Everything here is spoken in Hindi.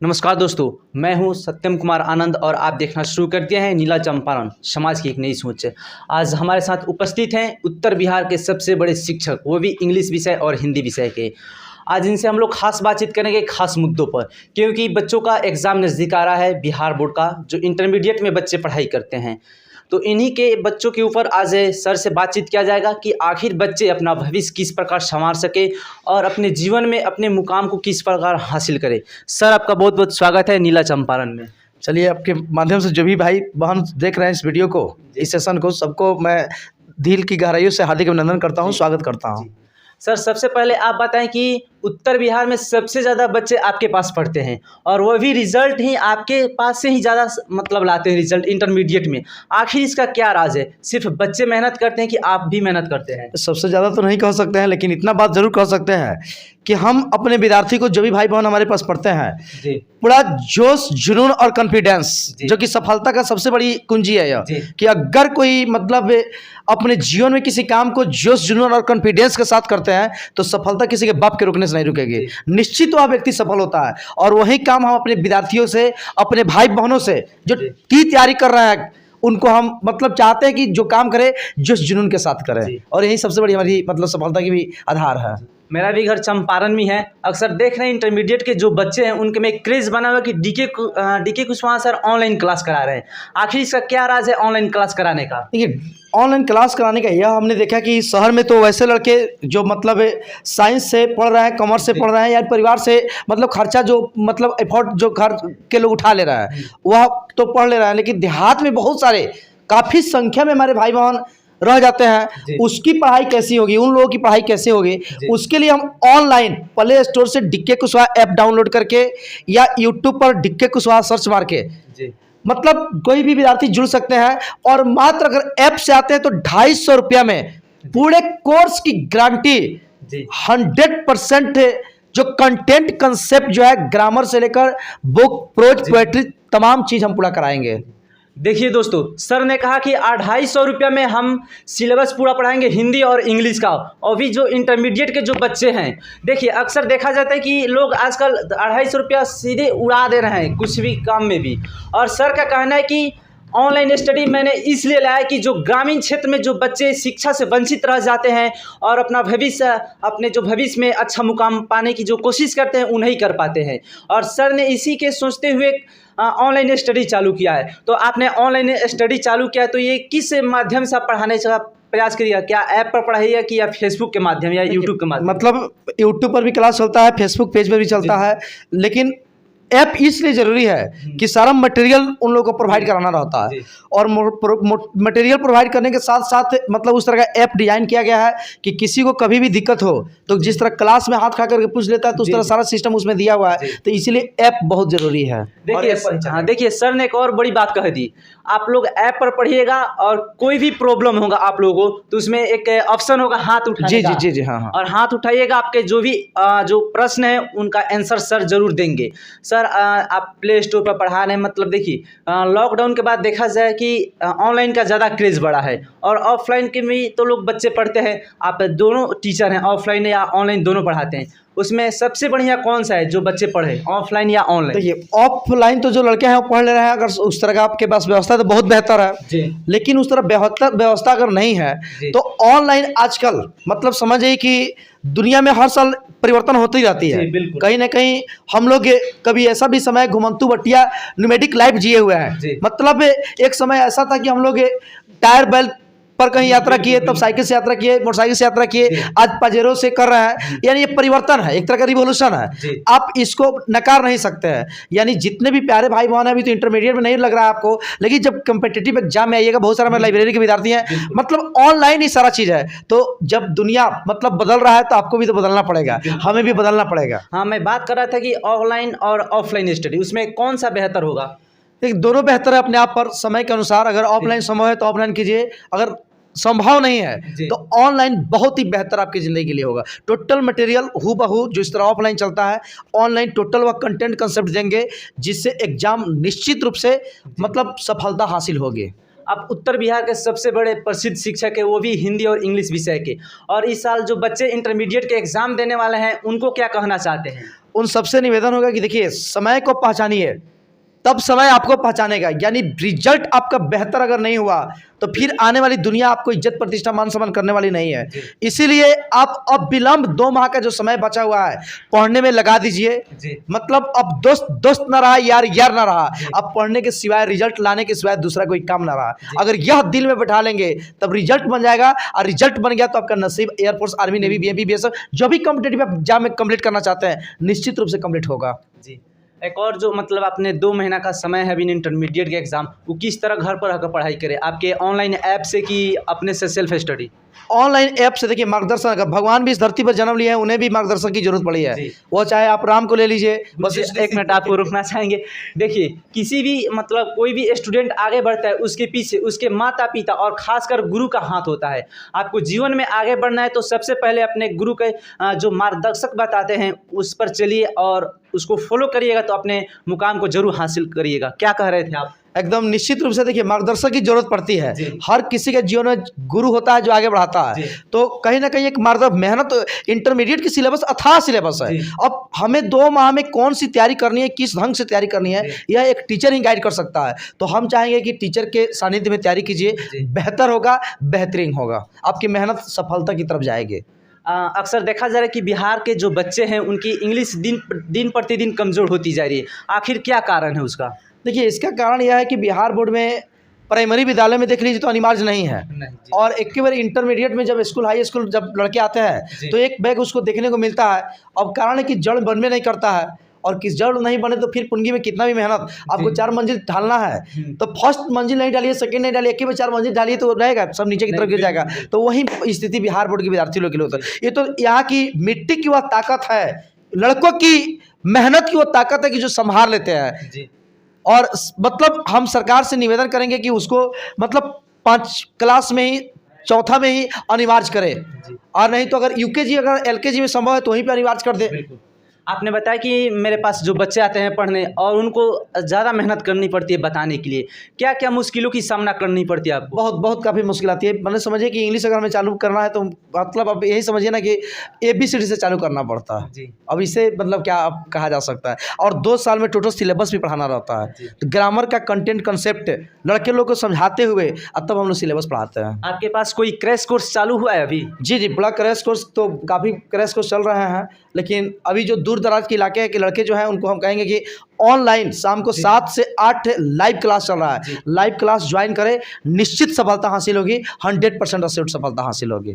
नमस्कार दोस्तों, मैं हूं सत्यम कुमार आनंद और आप देखना शुरू कर दिए हैं नीला चंपारण समाज की एक नई सोच। आज हमारे साथ उपस्थित हैं उत्तर बिहार के सबसे बड़े शिक्षक, वो भी इंग्लिश विषय और हिंदी विषय के। आज इनसे हम लोग खास बातचीत करेंगे खास मुद्दों पर, क्योंकि बच्चों का एग्ज़ाम नज़दीक आ रहा है, बिहार बोर्ड का, जो इंटरमीडिएट में बच्चे पढ़ाई करते हैं। तो इन्हीं के बच्चों के ऊपर आज सर से बातचीत किया जाएगा कि आखिर बच्चे अपना भविष्य किस प्रकार संवार सके और अपने जीवन में अपने मुकाम को किस प्रकार हासिल करें। सर, आपका बहुत बहुत स्वागत है नीला चंपारण में। चलिए, आपके माध्यम से जो भी भाई बहन देख रहे हैं इस वीडियो को, इस सेशन को, सबको मैं दिल की गहराइयों से हार्दिक अभिनंदन करता हूं, स्वागत करता हूं। सर, सबसे पहले आप बताएं कि उत्तर बिहार में सबसे ज़्यादा बच्चे आपके पास पढ़ते हैं और वह भी रिजल्ट ही आपके पास से ही ज़्यादा मतलब लाते हैं रिजल्ट इंटरमीडिएट में। आखिर इसका क्या राज है? सिर्फ बच्चे मेहनत करते हैं कि आप भी मेहनत करते हैं? सबसे ज़्यादा तो नहीं कह सकते हैं, लेकिन इतना बात जरूर कह सकते हैं कि हम अपने विद्यार्थी को, जो भी भाई बहन हमारे पास पढ़ते हैं, पूरा जोश, जुनून और कॉन्फिडेंस, जो कि सफलता का सबसे बड़ी कुंजी है यह, कि अगर कोई मतलब अपने जीवन में किसी काम को जोश, जुनून और कॉन्फिडेंस के साथ करते हैं तो सफलता किसी के बाप के रुकने से नहीं रुकेगी। निश्चित वह व्यक्ति सफल होता है। और वही काम हम अपने विद्यार्थियों से, अपने भाई बहनों से जो की तैयारी कर रहे हैं, उनको हम मतलब चाहते हैं कि जो काम करे जोश जुनून के साथ करें, और यही सबसे बड़ी हमारी मतलब सफलता की भी आधार है। मेरा भी घर चंपारण में है। अक्सर देख रहे हैं इंटरमीडिएट के जो बच्चे हैं उनके में एक क्रेज़ बना हुआ कि DK Kushwaha sir online class करा रहे हैं। आखिर इसका क्या राज है ऑनलाइन क्लास कराने का? देखिए, ऑनलाइन क्लास कराने का यह हमने देखा कि शहर में तो वैसे लड़के जो मतलब साइंस से पढ़ रहे हैं, कॉमर्स से पढ़ रहे हैं, या परिवार से मतलब खर्चा जो मतलब एफर्ट जो घर के लोग उठा ले रहा है वह तो पढ़ ले रहा है, लेकिन देहात में बहुत सारे काफ़ी संख्या में हमारे भाई बहन रह जाते हैं। उसकी पढ़ाई कैसी होगी, उन लोगों की पढ़ाई कैसे होगी, उसके लिए हम ऑनलाइन प्ले स्टोर से डीके कुशवाहा ऐप डाउनलोड करके या यूट्यूब पर डीके कुशवाहा सर्च मार के मतलब कोई भी विद्यार्थी जुड़ सकते हैं। और मात्र अगर ऐप से आते हैं तो 250 रुपया में पूरे कोर्स की गारंटी, 100% जो कंटेंट कंसेप्ट जो है, ग्रामर से लेकर बुक, प्रोज, पोएट्री, तमाम चीज़ हम पूरा कराएंगे। देखिए दोस्तों, सर ने कहा कि 250 रुपया में हम सिलेबस पूरा पढ़ाएंगे हिंदी और इंग्लिश का। और भी जो इंटरमीडिएट के जो बच्चे हैं, देखिए अक्सर देखा जाता है कि लोग आजकल 250 रुपया सीधे उड़ा दे रहे हैं कुछ भी काम में भी। और सर का कहना है कि ऑनलाइन स्टडी मैंने इसलिए लाया कि जो ग्रामीण क्षेत्र में जो बच्चे शिक्षा से वंचित रह जाते हैं और अपना भविष्य, अपने जो भविष्य में अच्छा मुकाम पाने की जो कोशिश करते हैं उन्हें कर पाते हैं। और सर ने इसी के सोचते हुए ऑनलाइन स्टडी चालू किया है। तो आपने ऑनलाइन स्टडी चालू किया तो ये किस माध्यम से आप पढ़ाने का प्रयास करिएगा? क्या ऐप पर पढ़ाइएगा कि या फेसबुक के माध्यम या यूट्यूब के माध्यम? मतलब यूट्यूब पर भी क्लास चलता है, फेसबुक पेज पर भी चलता है, लेकिन ऐप इसलिए ज़रूरी है कि सारा मटेरियल उन लोगों को प्रोवाइड कराना रहता है। और मटेरियल प्रोवाइड करने के साथ साथ मतलब उस तरह का ऐप डिज़ाइन किया गया है कि किसी को कभी भी दिक्कत हो तो जिस तरह क्लास में हाथ खा करके पूछ लेता है, तो उस तरह सारा सिस्टम उसमें दिया हुआ है। तो इसीलिए ऐप बहुत ज़रूरी है। देखिए सर ने एक और बड़ी बात कह दी, आप लोग ऐप पर पढ़िएगा और कोई भी प्रॉब्लम होगा आप लोगों को तो उसमें एक ऑप्शन होगा हाथ उठाने का। जी, हाँ। और हाथ उठाइएगा, आपके जो भी जो प्रश्न है उनका आंसर सर जरूर देंगे। सर, आप प्ले स्टोर पर पढ़ा रहे हैं, मतलब देखिए लॉकडाउन के बाद देखा जाए कि ऑनलाइन का ज़्यादा क्रेज़ बढ़ा है और ऑफलाइन के भी तो लोग बच्चे पढ़ते हैं। आप दोनों टीचर हैं, ऑफलाइन या ऑनलाइन दोनों पढ़ाते हैं, उसमें सबसे बढ़िया कौन सा है जो बच्चे पढ़े, ऑफलाइन या ऑनलाइन? तो ये ऑफलाइन तो जो लड़के हैं वो पढ़ ले रहे हैं, अगर उस तरह का आपके पास व्यवस्था है तो बहुत बेहतर है। लेकिन उस तरह बेहतर व्यवस्था अगर नहीं है तो ऑनलाइन आजकल मतलब समझिए कि दुनिया में हर साल परिवर्तन होती रहती है। कहीं ना कहीं हम लोग कभी ऐसा भी समय घुमंतु बटिया न्यूमेटिक लाइफ जिए हुए हैं। मतलब एक समय ऐसा था कि हम लोग टायर बैल पर कहीं यात्रा किए, तब साइकिल से यात्रा किए, मोटरसाइकिल से यात्रा किए, आज पजेरो से कर रहे हैं। यानी ये परिवर्तन है, एक तरह का रिवोल्यूशन है, आप इसको नकार नहीं सकते हैं। यानी जितने भी प्यारे भाई बहन हैं, अभी तो इंटरमीडिएट में नहीं लग रहा है आपको, लेकिन जब कम्पिटिटिव एग्जाम में आइएगा, बहुत सारे हमारे लाइब्रेरी के विद्यार्थी हैं, मतलब ऑनलाइन ही सारा चीज़ है। तो जब दुनिया मतलब बदल रहा है तो आपको भी तो बदलना पड़ेगा, हमें भी बदलना पड़ेगा। हाँ, मैं बात कर रहा था कि ऑनलाइन और ऑफलाइन स्टडी, उसमें कौन सा बेहतर होगा? दोनों बेहतर है अपने आप पर, समय के अनुसार। अगर ऑफलाइन संभव है तो ऑफलाइन कीजिए, अगर संभव नहीं है तो ऑनलाइन बहुत ही बेहतर आपकी ज़िंदगी के लिए होगा। टोटल मटेरियल हूबहू जो इस तरह ऑफलाइन चलता है, ऑनलाइन टोटल वह कंटेंट कंसेप्ट देंगे जिससे एग्जाम निश्चित रूप से मतलब सफलता हासिल होगी। आप उत्तर बिहार के सबसे बड़े प्रसिद्ध शिक्षक है, वो भी हिंदी और इंग्लिश विषय के। और इस साल जो बच्चे इंटरमीडिएट के एग्ज़ाम देने वाले हैं उनको क्या कहना चाहते हैं? उन सबसे निवेदन होगा कि देखिए समय को पहचानिए, तब समय आपको पहचानेगा। यानी रिजल्ट आपका बेहतर अगर नहीं हुआ तो फिर आने वाली दुनिया आपको इज्जत प्रतिष्ठा मान सम्मान करने वाली नहीं है। इसीलिए आप अब विलंब 2 माह का जो समय बचा हुआ है पढ़ने में लगा दीजिए। मतलब अब दोस्त दोस्त ना रहा, यार यार ना रहा, अब पढ़ने के सिवाय, रिजल्ट लाने के सिवाय दूसरा कोई काम ना रहा। अगर यह दिल में बैठा लेंगे तब रिजल्ट बन जाएगा, और रिजल्ट बन गया तो आपका नसीब air force, army, navy, BMP, BSF जो भी कॉम्पिटेटिव एग्जाम में कंप्लीट करना चाहते हैं निश्चित रूप से कंप्लीट होगा। जी। एक और जो मतलब आपने 2 महीना का समय है अभी इंटरमीडिएट के एग्ज़ाम, वो किस तरह घर पर रहकर पढ़ाई करें? आपके ऑनलाइन ऐप से कि अपने से सेल्फ स्टडी? ऑनलाइन ऐप से देखिए मार्गदर्शन, अगर भगवान भी इस धरती पर जन्म लिए हैं उन्हें भी मार्गदर्शन की जरूरत पड़ी है। वो चाहे आप राम को ले लीजिए। बस 1 मिनट आपको रुकना चाहेंगे। देखिए किसी भी मतलब कोई भी स्टूडेंट आगे बढ़ता है उसके पीछे उसके माता पिता और खासकर गुरु का हाथ होता है। आपको जीवन में आगे बढ़ना है तो सबसे पहले अपने गुरु के जो मार्गदर्शक बताते हैं उस पर चलिए और उसको फॉलो करिएगा तो अपने मुकाम को जरूर हासिल करिएगा। क्या कह रहे थे आप? एकदम निश्चित रूप से देखिए मार्गदर्शक की जरूरत पड़ती है। हर किसी के जीवन में गुरु होता है जो आगे बढ़ाता है। तो कहीं ना कहीं एक मार्गदर्शक, मेहनत, इंटरमीडिएट की सिलेबस अथाह सिलेबस है। अब हमें 2 माह में कौन सी तैयारी करनी है, किस ढंग से तैयारी करनी है, यह एक टीचर ही गाइड कर सकता है। तो हम चाहेंगे कि टीचर के सानिध्य में तैयारी कीजिए, बेहतर होगा, बेहतरीन होगा, आपकी मेहनत सफलता की तरफ जाएगी। अक्सर देखा जा रहा है कि बिहार के जो बच्चे हैं उनकी इंग्लिश दिन प्रतिदिन कमज़ोर होती जा रही है। आखिर क्या कारण है उसका? देखिए इसका कारण यह है कि बिहार बोर्ड में प्राइमरी विद्यालय में देख लीजिए तो अनिवार्य नहीं है, और एक के बार इंटरमीडिएट में जब स्कूल, हाई स्कूल जब लड़के आते हैं तो एक बैग उसको देखने को मिलता है। अब कारण है कि जड़ बनने नहीं करता है, और किस जड़ नहीं बने तो फिर पुंगी में कितना भी मेहनत, आपको 4 मंजिल ढालना है तो फर्स्ट मंजिल नहीं डालिए, सेकंड नहीं डालिए, एक ही में 4 मंजिल डालिए तो रहेगा, सब नीचे की तरफ गिर जाएगा। तो वही स्थिति बिहार बोर्ड के विद्यार्थी लोग के लिए होता है। ये तो यहाँ की मिट्टी की वह ताकत है, लड़कों की मेहनत की वो ताकत है कि जो संभाल लेते हैं। और मतलब हम सरकार से निवेदन करेंगे कि उसको मतलब 5 क्लास में ही, चौथा में ही अनिवार्य करे, और नहीं तो अगर यूकेजी, अगर एलकेजी में संभव है तो वहीं पे अनिवार्य कर दे। आपने बताया कि मेरे पास जो बच्चे आते हैं पढ़ने और उनको ज़्यादा मेहनत करनी पड़ती है बताने के लिए, क्या क्या मुश्किलों की सामना करनी पड़ती है आपको? बहुत काफ़ी मुश्किल आती है। मैंने समझिए कि इंग्लिश अगर हमें चालू करना है तो मतलब अब यही समझिए ना कि ABCD से चालू करना पड़ता है जी। अब इसे मतलब क्या अब कहा जा सकता है, और 2 साल में टोटल सिलेबस भी पढ़ाना रहता है। तो ग्रामर का कंटेंट कंसेप्ट लड़के लोग को समझाते हुए अब तब हम लोग सिलेबस पढ़ाते हैं। आपके पास कोई क्रैश कोर्स चालू हुआ है अभी? जी, बड़ा क्रैश कोर्स तो काफ़ी क्रैश कोर्स चल रहे हैं, लेकिन अभी जो दूर दराज के इलाके के लड़के जो हैं उनको हम कहेंगे कि ऑनलाइन शाम को 7 से 8 लाइव क्लास चल रहा है। लाइव क्लास ज्वाइन करें, निश्चित सफलता हासिल होगी, 100% अश्योर्ड सफलता हासिल होगी।